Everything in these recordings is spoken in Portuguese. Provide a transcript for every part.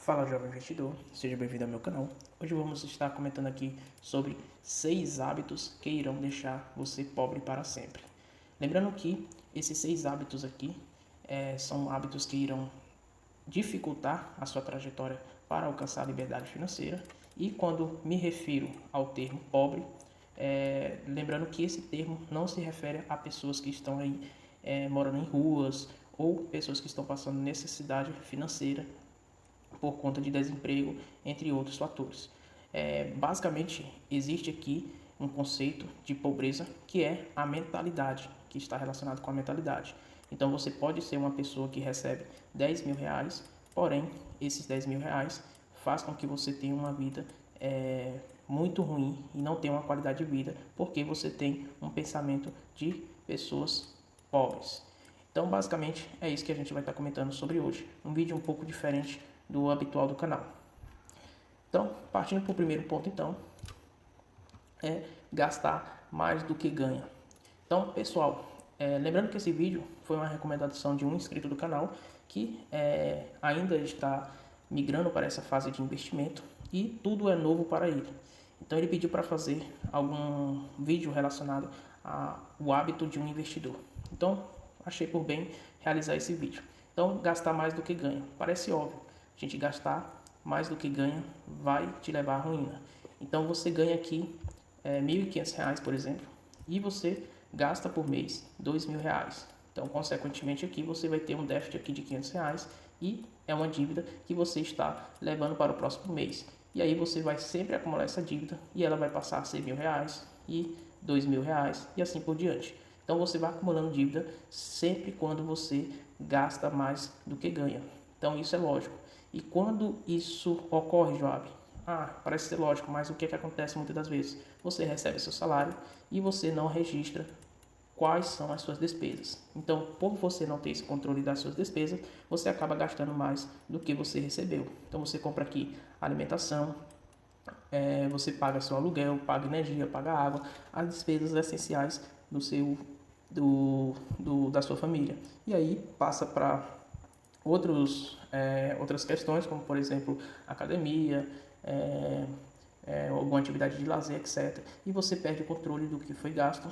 Fala, jovem investidor, seja bem-vindo ao meu canal. Hoje vamos estar comentando aqui sobre 6 hábitos que irão deixar você pobre para sempre. Lembrando que esses 6 hábitos aqui são hábitos que irão dificultar a sua trajetória para alcançar a liberdade financeira. E quando me refiro ao termo pobre, lembrando que esse termo não se refere a pessoas que estão aí morando em ruas ou pessoas que estão passando necessidade financeira por conta de desemprego, entre outros fatores. Basicamente, existe aqui um conceito de pobreza que é a mentalidade, que está relacionado com a mentalidade. Então, você pode ser uma pessoa que recebe 10 mil reais, porém, esses 10 mil reais faz com que você tenha uma vida muito ruim e não tenha uma qualidade de vida, porque você tem um pensamento de pessoas pobres. Então, basicamente, é isso que a gente vai estar comentando sobre hoje. Um vídeo um pouco diferente do habitual do canal. Então, partindo para o primeiro ponto, então, é gastar mais do que ganha. Então, pessoal, lembrando que esse vídeo foi uma recomendação de um inscrito do canal que ainda está migrando para essa fase de investimento e tudo é novo para ele. Então, ele pediu para fazer algum vídeo relacionado ao hábito de um investidor. Então, achei por bem realizar esse vídeo. Então, gastar mais do que ganha. Parece óbvio. A gente gastar mais do que ganha vai te levar à ruína. Então, você ganha aqui R$ 1.500, por exemplo, e você gasta por mês R$ 2.000. Então, consequentemente, aqui você vai ter um déficit aqui de R$ 500 e é uma dívida que você está levando para o próximo mês. E aí você vai sempre acumular essa dívida e ela vai passar a ser R$ 1.000 e R$ 2.000 e assim por diante. Então você vai acumulando dívida sempre quando você gasta mais do que ganha. Então isso é lógico. E quando isso ocorre, Joab? Parece ser lógico, mas o que acontece muitas das vezes? Você recebe seu salário e você não registra quais são as suas despesas. Então, por você não ter esse controle das suas despesas, você acaba gastando mais do que você recebeu. Então, você compra aqui alimentação, você paga seu aluguel, paga energia, paga água, as despesas essenciais da sua família. E aí passa para outras questões, como por exemplo academia, alguma atividade de lazer, etc. E você perde o controle do que foi gasto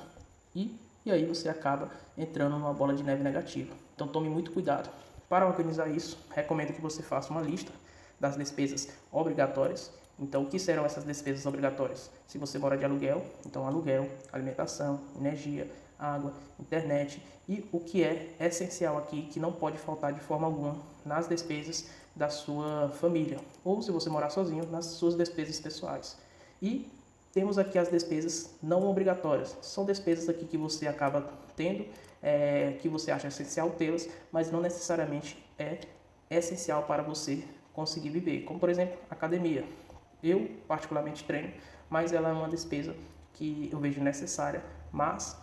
e aí você acaba entrando numa bola de neve negativa. Então tome muito cuidado. Para organizar isso, recomendo que você faça uma lista das despesas obrigatórias. Então, o que serão essas despesas obrigatórias? Se você mora de aluguel, então aluguel, alimentação, energia, água, internet e o que é essencial aqui, que não pode faltar de forma alguma nas despesas da sua família, ou se você morar sozinho, nas suas despesas pessoais. E temos aqui as despesas não obrigatórias, são despesas aqui que você acaba tendo, que você acha essencial tê-las, mas não necessariamente é essencial para você conseguir viver, como por exemplo, academia. Eu particularmente treino, mas ela é uma despesa que eu vejo necessária, mas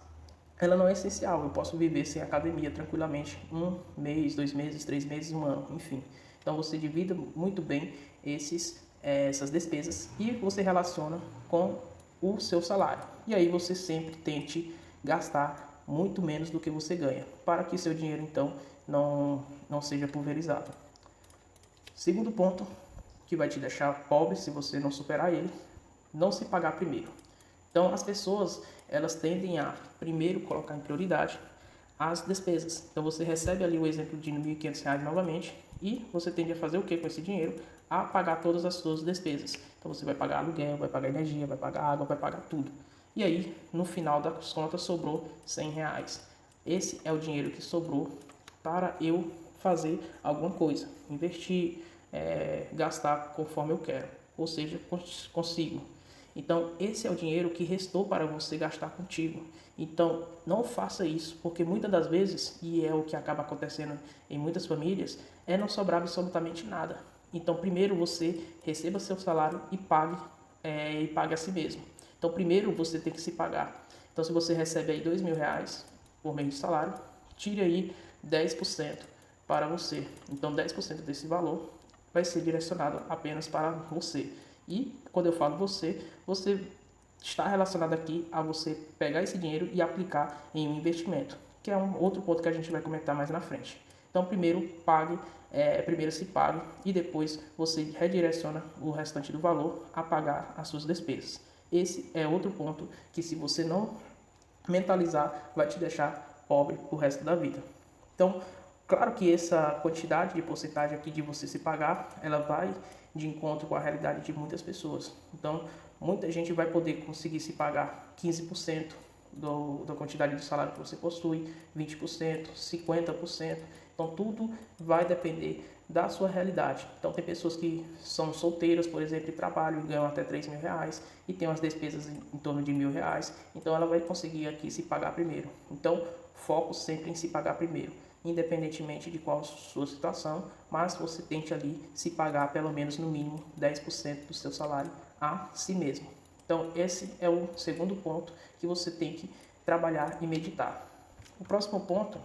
ela não é essencial. Eu posso viver sem academia tranquilamente 1 mês, 2 meses, 3 meses, 1 ano, enfim. Então você divida muito bem essas despesas e você relaciona com o seu salário. E aí você sempre tente gastar muito menos do que você ganha, para que seu dinheiro então não seja pulverizado. Segundo ponto, que vai te deixar pobre se você não superar ele, não se pagar primeiro. Então as pessoas, elas tendem a primeiro colocar em prioridade as despesas. Então você recebe ali o exemplo de R$ 1.500 novamente e você tende a fazer o que com esse dinheiro? A pagar todas as suas despesas. Então você vai pagar aluguel, vai pagar energia, vai pagar água, vai pagar tudo. E aí, no final das contas, sobrou R$ 100. Esse é o dinheiro que sobrou para eu fazer alguma coisa, investir, gastar conforme eu quero, ou seja, consigo. Então, esse é o dinheiro que restou para você gastar contigo. Então, não faça isso, porque muitas das vezes, e é o que acaba acontecendo em muitas famílias, é não sobrar absolutamente nada. Então, primeiro você receba seu salário e pague a si mesmo. Então, primeiro você tem que se pagar. Então, se você recebe aí R$ 2.000 por mês de salário, tire aí 10% para você. Então, 10% desse valor vai ser direcionado apenas para você. E quando eu falo você está relacionado aqui a você pegar esse dinheiro e aplicar em um investimento, que é um outro ponto que a gente vai comentar mais na frente. Então, primeiro se pague e depois você redireciona o restante do valor a pagar as suas despesas. Esse é outro ponto que, se você não mentalizar, vai te deixar pobre o resto da vida. Então, claro que essa quantidade de porcentagem aqui de você se pagar, ela vai de encontro com a realidade de muitas pessoas. Então, muita gente vai poder conseguir se pagar 15% da quantidade de salário que você possui, 20%, 50%. Então, tudo vai depender da sua realidade. Então, tem pessoas que são solteiras, por exemplo, e trabalham e ganham até R$ 3.000 e tem umas despesas em torno de R$ 1.000. Então, ela vai conseguir aqui se pagar primeiro. Então, foco sempre em se pagar primeiro, independentemente de qual a sua situação, mas você tente ali se pagar pelo menos no mínimo 10% do seu salário a si mesmo. Então, esse é o segundo ponto que você tem que trabalhar e meditar. O próximo ponto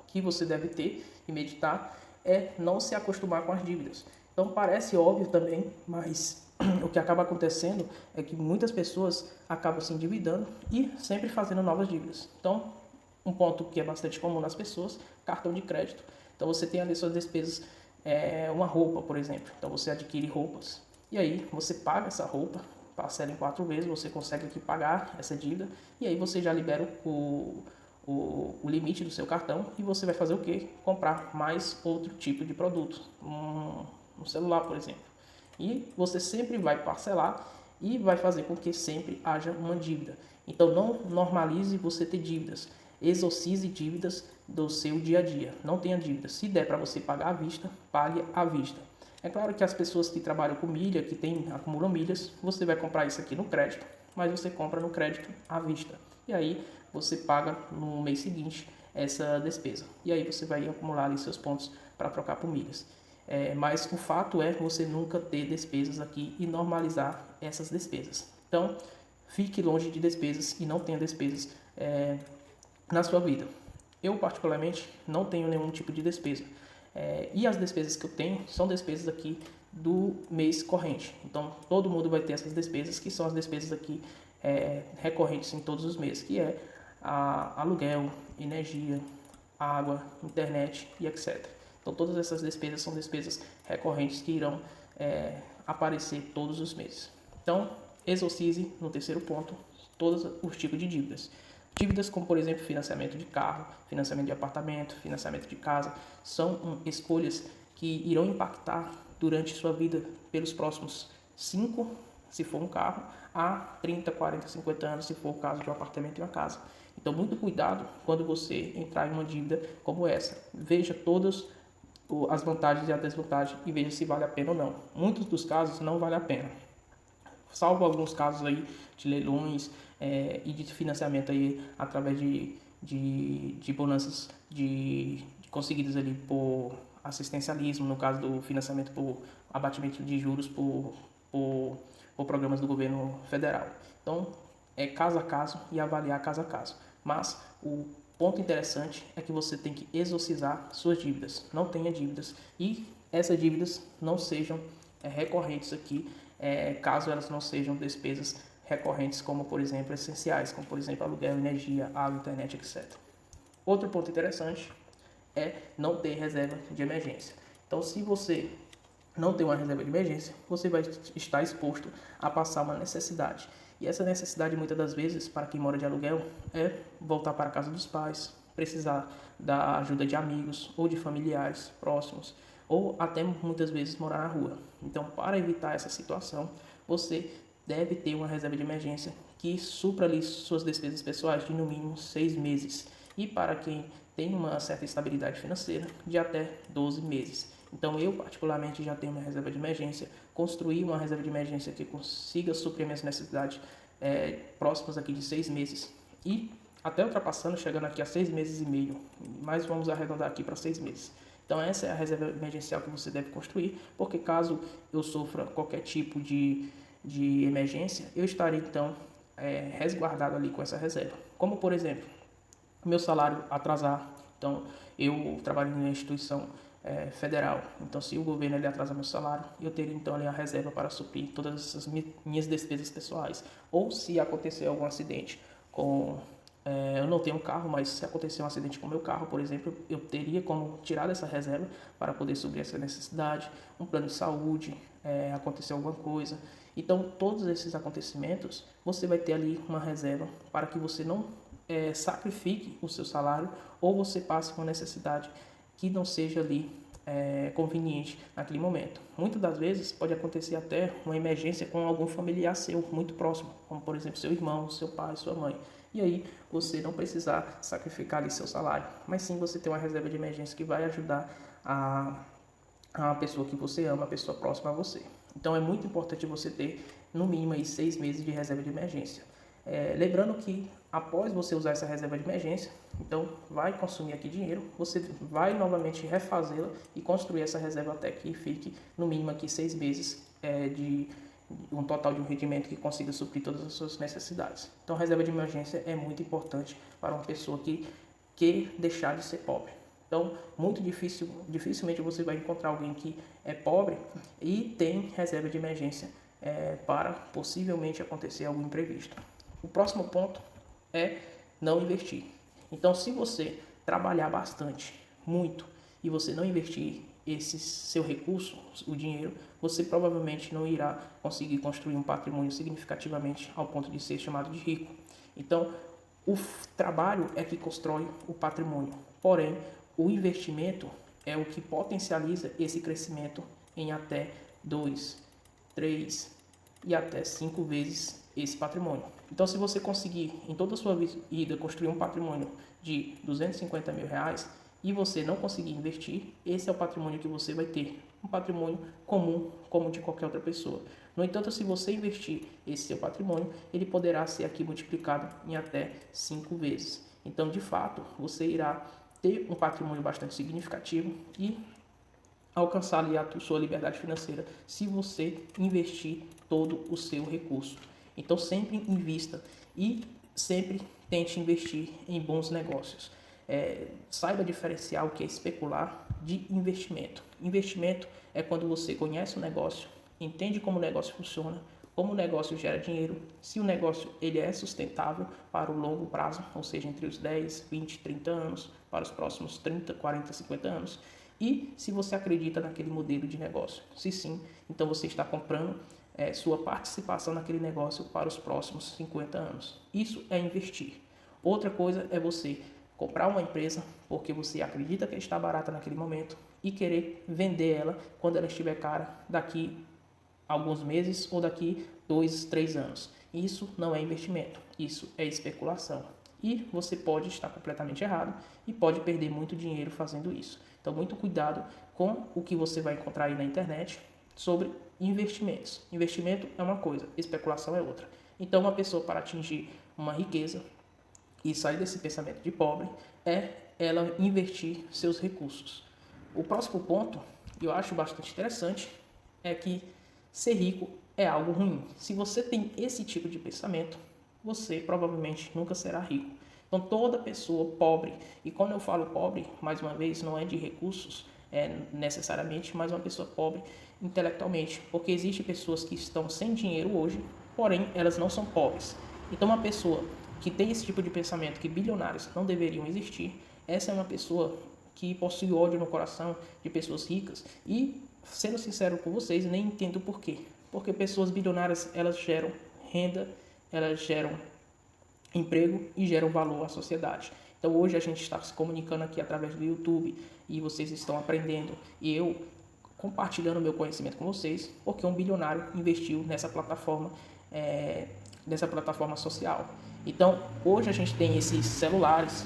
que você deve ter e meditar é não se acostumar com as dívidas. Então, parece óbvio também, mas o que acaba acontecendo é que muitas pessoas acabam se endividando e sempre fazendo novas dívidas. Então, um ponto que é bastante comum nas pessoas, cartão de crédito. Então, você tem ali suas despesas, uma roupa, por exemplo. Então, você adquire roupas e aí você paga essa roupa, parcela em 4 vezes, você consegue aqui pagar essa dívida e aí você já libera o limite do seu cartão e você vai fazer o quê? Comprar mais outro tipo de produto, um celular, por exemplo. E você sempre vai parcelar e vai fazer com que sempre haja uma dívida. Então, não normalize você ter dívidas. Exorcize dívidas do seu dia a dia. Não tenha dívidas. Se der para você pagar à vista, pague à vista. É claro que as pessoas que trabalham com milha, acumulam milhas, você vai comprar isso aqui no crédito, mas você compra no crédito à vista. E aí você paga no mês seguinte essa despesa. E aí você vai acumular ali seus pontos para trocar por milhas. Mas o fato é você nunca ter despesas aqui e normalizar essas despesas. Então, fique longe de despesas e não tenha despesas na sua vida. Eu, particularmente, não tenho nenhum tipo de despesa. E as despesas que eu tenho são despesas aqui do mês corrente. Então, todo mundo vai ter essas despesas, que são as despesas aqui recorrentes em todos os meses, que é aluguel, energia, água, internet e etc. Então, todas essas despesas são despesas recorrentes que irão aparecer todos os meses. Então, exorcize, no terceiro ponto, todos os tipos de dívidas. Dívidas como, por exemplo, financiamento de carro, financiamento de apartamento, financiamento de casa, são escolhas que irão impactar durante sua vida pelos próximos 5, se for um carro, a 30, 40, 50 anos, se for o caso de um apartamento e uma casa. Então, muito cuidado quando você entrar em uma dívida como essa. Veja todas as vantagens e as desvantagens e veja se vale a pena ou não. Muitos dos casos não vale a pena, salvo alguns casos aí de leilões e de financiamento aí através de bonanças conseguidas ali por assistencialismo, no caso do financiamento por abatimento de juros por programas do governo federal. Então, é caso a caso e avaliar caso a caso. Mas o ponto interessante é que você tem que exorcizar suas dívidas. Não tenha dívidas e essas dívidas não sejam recorrentes aqui, caso elas não sejam despesas recorrentes, como por exemplo essenciais, como por exemplo aluguel, energia, água, internet, etc. Outro ponto interessante é não ter reserva de emergência. Então, se você não tem uma reserva de emergência, você vai estar exposto a passar uma necessidade. E essa necessidade, muitas das vezes, para quem mora de aluguel, é voltar para a casa dos pais, precisar da ajuda de amigos ou de familiares próximos, ou até muitas vezes morar na rua. Então, para evitar essa situação, você deve ter uma reserva de emergência que supra ali suas despesas pessoais de no mínimo 6 meses. E para quem tem uma certa estabilidade financeira, de até 12 meses. Então, eu particularmente já tenho uma reserva de emergência, construí uma reserva de emergência que consiga suprir minhas necessidades próximas aqui de 6 meses e até ultrapassando, chegando aqui a 6 meses e meio, mas vamos arredondar aqui para 6 meses. Então, essa é a reserva emergencial que você deve construir, porque caso eu sofra qualquer tipo de emergência, eu estarei então resguardado ali com essa reserva. Como, por exemplo, meu salário atrasar. Então, eu trabalho em uma instituição federal. Então, se o governo ele atrasar meu salário, eu teria então ali a reserva para suprir todas essas minhas despesas pessoais. Ou se acontecer algum acidente com Eu não tenho um carro, mas se acontecer um acidente com o meu carro, por exemplo, eu teria como tirar dessa reserva para poder suprir essa necessidade, um plano de saúde, acontecer alguma coisa. Então, todos esses acontecimentos, você vai ter ali uma reserva para que você não sacrifique o seu salário ou você passe uma necessidade que não seja ali conveniente naquele momento. Muitas das vezes pode acontecer até uma emergência com algum familiar seu muito próximo, como por exemplo seu irmão, seu pai, sua mãe. E aí você não precisar sacrificar ali seu salário, mas sim você ter uma reserva de emergência que vai ajudar a pessoa que você ama, a pessoa próxima a você. Então é muito importante você ter no mínimo aí 6 meses de reserva de emergência. Lembrando que após você usar essa reserva de emergência, então vai consumir aqui dinheiro, você vai novamente refazê-la e construir essa reserva até que fique no mínimo aqui 6 meses de um total de um rendimento que consiga suprir todas as suas necessidades. Então a reserva de emergência é muito importante para uma pessoa que quer deixar de ser pobre. Então, dificilmente você vai encontrar alguém que é pobre e tem reserva de emergência para possivelmente acontecer algum imprevisto. O próximo ponto é não investir. Então, se você trabalhar bastante, muito, e você não investir esse seu recurso, o dinheiro, você provavelmente não irá conseguir construir um patrimônio significativamente ao ponto de ser chamado de rico. Então, o trabalho é que constrói o patrimônio, porém, o investimento é o que potencializa esse crescimento em até 2, 3 e até 5 vezes esse patrimônio. Então, se você conseguir em toda a sua vida construir um patrimônio de 250 mil reais e você não conseguir investir, esse é o patrimônio que você vai ter. Um patrimônio comum, como de qualquer outra pessoa. No entanto, se você investir esse seu patrimônio, ele poderá ser aqui multiplicado em até 5 vezes. Então, de fato, você irá ter um patrimônio bastante significativo e alcançar ali a sua liberdade financeira se você investir todo o seu recurso. Então sempre invista e sempre tente investir em bons negócios. Saiba diferenciar o que é especular de investimento. Investimento é quando você conhece o negócio, entende como o negócio funciona, como o negócio gera dinheiro, se o negócio ele é sustentável para o longo prazo, ou seja, entre os 10, 20, 30 anos, para os próximos 30, 40, 50 anos, e se você acredita naquele modelo de negócio. Se sim, então você está comprando sua participação naquele negócio para os próximos 50 anos. Isso é investir. Outra coisa é você comprar uma empresa porque você acredita que está barata naquele momento e querer vender ela quando ela estiver cara daqui alguns meses ou daqui 2, 3 anos. Isso não é investimento, isso é especulação. E você pode estar completamente errado e pode perder muito dinheiro fazendo isso. Então, muito cuidado com o que você vai encontrar aí na internet sobre investimentos. Investimento é uma coisa, especulação é outra. Então, uma pessoa para atingir uma riqueza e sair desse pensamento de pobre é ela investir seus recursos. O próximo ponto, que eu acho bastante interessante, é que ser rico é algo ruim. Se você tem esse tipo de pensamento, você provavelmente nunca será rico. Então, toda pessoa pobre, e quando eu falo pobre, mais uma vez, não é de recursos necessariamente, mas uma pessoa pobre intelectualmente, porque existem pessoas que estão sem dinheiro hoje, porém elas não são pobres. Então, uma pessoa que tem esse tipo de pensamento que bilionários não deveriam existir, essa é uma pessoa que possui ódio no coração de pessoas ricas e, sendo sincero com vocês, nem entendo por quê. Porque pessoas bilionárias, elas geram renda, elas geram emprego e geram valor à sociedade. Então hoje a gente está se comunicando aqui através do YouTube e vocês estão aprendendo e eu compartilhando meu conhecimento com vocês porque um bilionário investiu nessa plataforma social. Então hoje a gente tem esses celulares,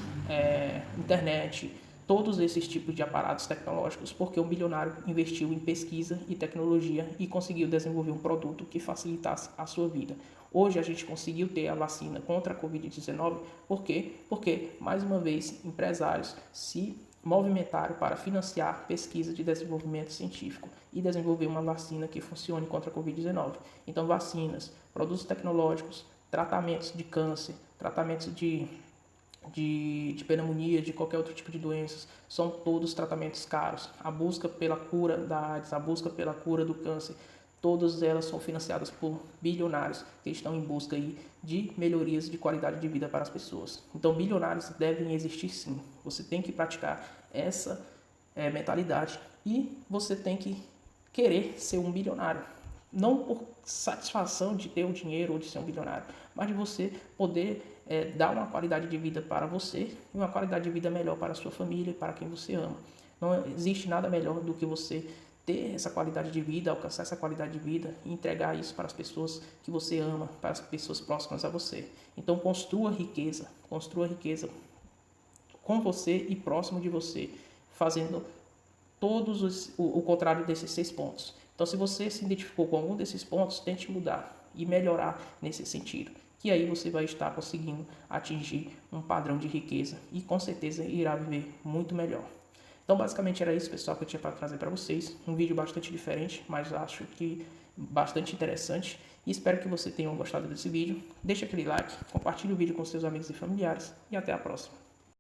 internet, todos esses tipos de aparatos tecnológicos porque um bilionário investiu em pesquisa e tecnologia e conseguiu desenvolver um produto que facilitasse a sua vida. Hoje a gente conseguiu ter a vacina contra a Covid-19, por quê? Porque, mais uma vez, empresários se movimentaram para financiar pesquisa de desenvolvimento científico e desenvolver uma vacina que funcione contra a Covid-19. Então, vacinas, produtos tecnológicos, tratamentos de câncer, tratamentos de pneumonia, de qualquer outro tipo de doenças, são todos tratamentos caros. A busca pela cura da AIDS, a busca pela cura do câncer, todas elas são financiadas por bilionários que estão em busca aí de melhorias de qualidade de vida para as pessoas. Então, bilionários devem existir sim. Você tem que praticar essa mentalidade e você tem que querer ser um bilionário. Não por satisfação de ter o dinheiro ou de ser um bilionário, mas de você poder dar uma qualidade de vida para você e uma qualidade de vida melhor para a sua família e para quem você ama. Não existe nada melhor do que você ter essa qualidade de vida, alcançar essa qualidade de vida e entregar isso para as pessoas que você ama, para as pessoas próximas a você. Então construa riqueza com você e próximo de você, fazendo o contrário desses 6 pontos. Então, se você se identificou com algum desses pontos, tente mudar e melhorar nesse sentido, que aí você vai estar conseguindo atingir um padrão de riqueza e com certeza irá viver muito melhor. Então, basicamente era isso, pessoal, que eu tinha para trazer para vocês. Um vídeo bastante diferente, mas acho que bastante interessante. E espero que vocês tenham gostado desse vídeo. Deixe aquele like, compartilhe o vídeo com seus amigos e familiares e até a próxima.